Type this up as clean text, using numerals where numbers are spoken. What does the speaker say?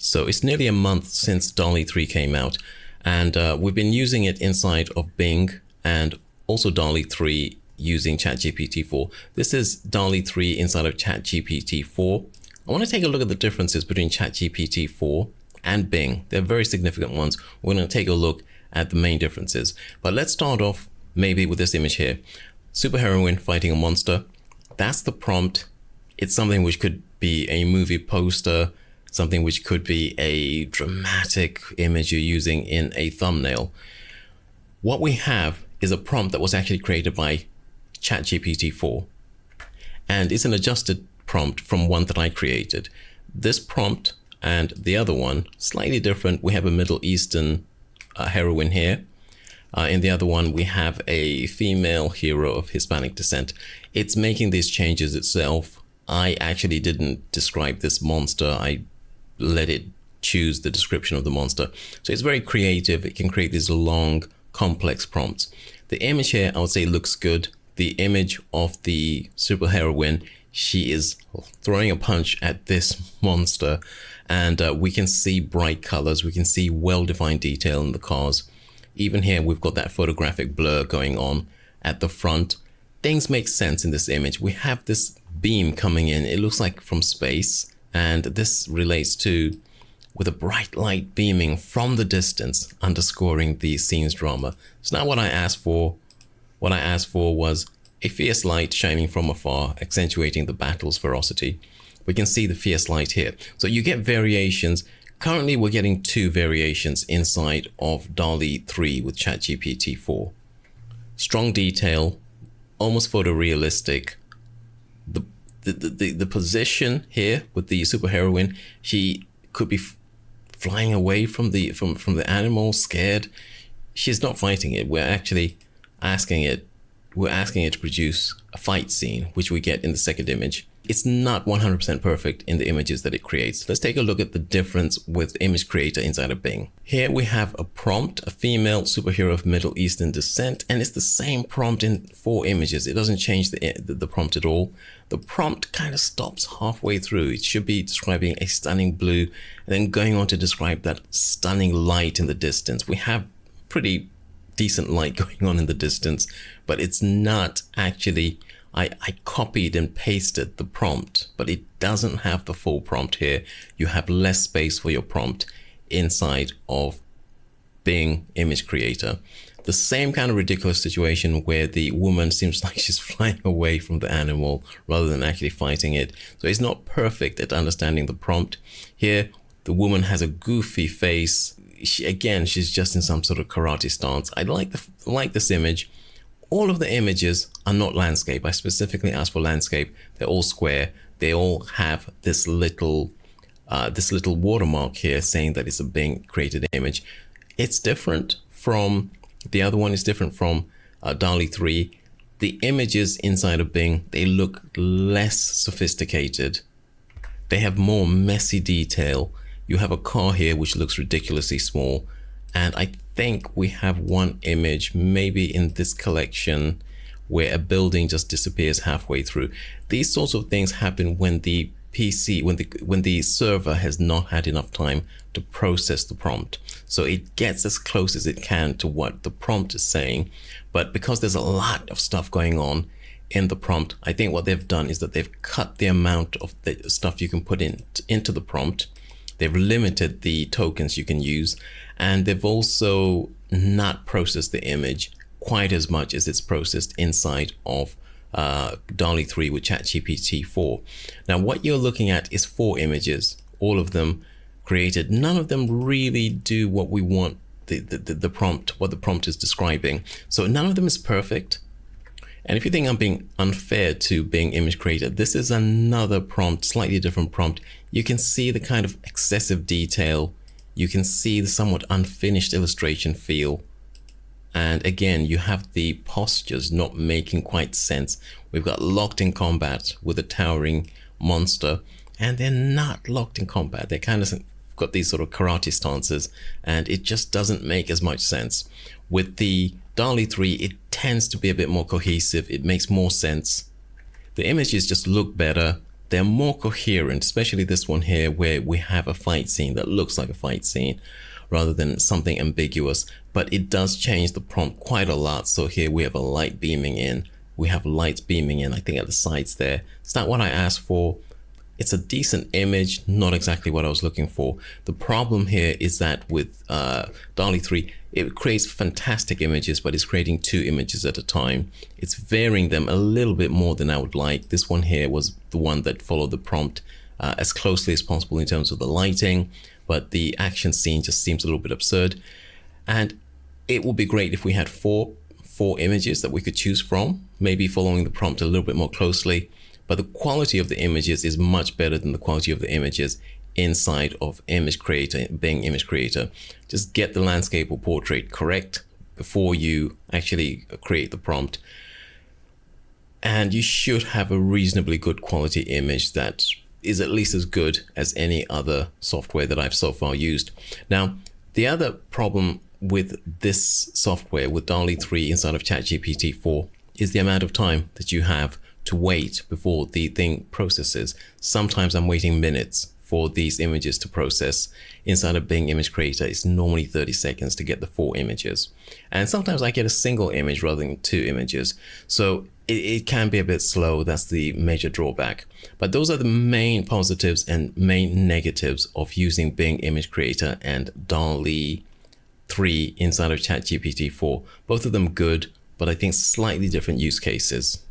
So it's nearly a month since DALL-E 3 came out, and we've been using it inside of Bing and also DALL-E 3 using ChatGPT 4. This is DALL-E 3 inside of ChatGPT 4. I want to take a look at the differences between ChatGPT 4 and Bing. They're very significant ones. We're going to take a look at the main differences. But let's start off maybe with this image here. Superheroine fighting a monster. That's the prompt. It's something which could be a movie poster, something which could be a dramatic image you're using in a thumbnail. What we have is a prompt that was actually created by ChatGPT 4. And it's an adjusted prompt from one that I created. This prompt and the other one, slightly different. We have a Middle Eastern heroine here. In the other one, we have a female hero of Hispanic descent. It's making these changes itself. I actually didn't describe this monster. I let it choose the description of the monster. So it's very creative. It can create these long, complex prompts. The image here, I would say, looks good. The image of the superheroine, she is throwing a punch at this monster, and we can see bright colors. We can see well-defined detail in the cars. Even here, we've got that photographic blur going on at the front. Things make sense in this image. We have this beam coming in. It looks like from space. And this relates to with a bright light beaming from the distance, underscoring the scene's drama. So now what I asked for was a fierce light shining from afar, accentuating the battle's ferocity. We can see the fierce light here. So you get variations. Currently, we're getting 2 variations inside of DALL-E 3 with ChatGPT 4. Strong detail, almost photorealistic. The position here with the superheroine, she could be flying away from the animal, scared. She's not fighting it. We're actually asking it to produce a fight scene, which we get in the second image. It's not 100% perfect in the images that it creates. Let's take a look at the difference with Image Creator inside of Bing. Here we have a prompt, a female superhero of Middle Eastern descent, and it's the same prompt in 4 images. It doesn't change the prompt at all. The prompt kind of stops halfway through. It should be describing a stunning blue, and then going on to describe that stunning light in the distance. We have pretty decent light going on in the distance, but it's not actually, I copied and pasted the prompt, but it doesn't have the full prompt here. You have less space for your prompt inside of Bing Image Creator. The same kind of ridiculous situation where the woman seems like she's flying away from the animal rather than actually fighting it. So it's not perfect at understanding the prompt. Here, the woman has a goofy face. She's just in some sort of karate stance. I like this image. All of the images are not landscape. I specifically asked for landscape. They're all square. They all have this little watermark here saying that it's a Bing created image. It's different from the other one. Is different from DALL-E 3. The images inside of Bing, they look less sophisticated. They have more messy detail. You have a car here which looks ridiculously small, and I think we have one image maybe in this collection where a building just disappears halfway through. These sorts of things happen when the PC, when the server has not had enough time to process the prompt. So it gets as close as it can to what the prompt is saying, but because there's a lot of stuff going on in the prompt, I think what they've done is that they've cut the amount of the stuff you can put into the prompt. They've limited the tokens you can use, and they've also not processed the image quite as much as it's processed inside of DALL-E 3 with ChatGPT 4. Now, what you're looking at is 4 images, all of them created. None of them really do what we want the prompt, what the prompt is describing. So none of them is perfect. And if you think I'm being unfair to Bing Image Creator, this is another prompt, slightly different prompt. You can see the kind of excessive detail. You can see the somewhat unfinished illustration feel. And again, you have the postures not making quite sense. We've got locked in combat with a towering monster, and they're not locked in combat. They kind of got these sort of karate stances, and it just doesn't make as much sense. With the DALL-E 3, it tends to be a bit more cohesive. It makes more sense. The images just look better. they're more coherent, especially this one here where we have a fight scene that looks like a fight scene rather than something ambiguous, but it does change the prompt quite a lot. So here we have a light beaming in. We have lights beaming in, I think, at the sides there. It's not what I asked for. It's a decent image, not exactly what I was looking for. The problem here is that with DALL-E 3, it creates fantastic images, but it's creating 2 images at a time. It's varying them a little bit more than I would like. This one here was the one that followed the prompt as closely as possible in terms of the lighting, but the action scene just seems a little bit absurd. And it would be great if we had four images that we could choose from, maybe following the prompt a little bit more closely. But the quality of the images is much better than the quality of the images inside of Image Creator, Bing Image Creator. Just get the landscape or portrait correct before you actually create the prompt. And you should have a reasonably good quality image that is at least as good as any other software that I've so far used. Now, the other problem with this software, with DALL-E 3 inside of ChatGPT 4, is the amount of time that you have to wait before the thing processes. Sometimes I'm waiting minutes for these images to process. Inside of Bing Image Creator, it's normally 30 seconds to get the 4 images. And sometimes I get a single image rather than 2 images. So it can be a bit slow. That's the major drawback. But those are the main positives and main negatives of using Bing Image Creator and DALL-E 3 inside of ChatGPT 4. Both of them good, but I think slightly different use cases.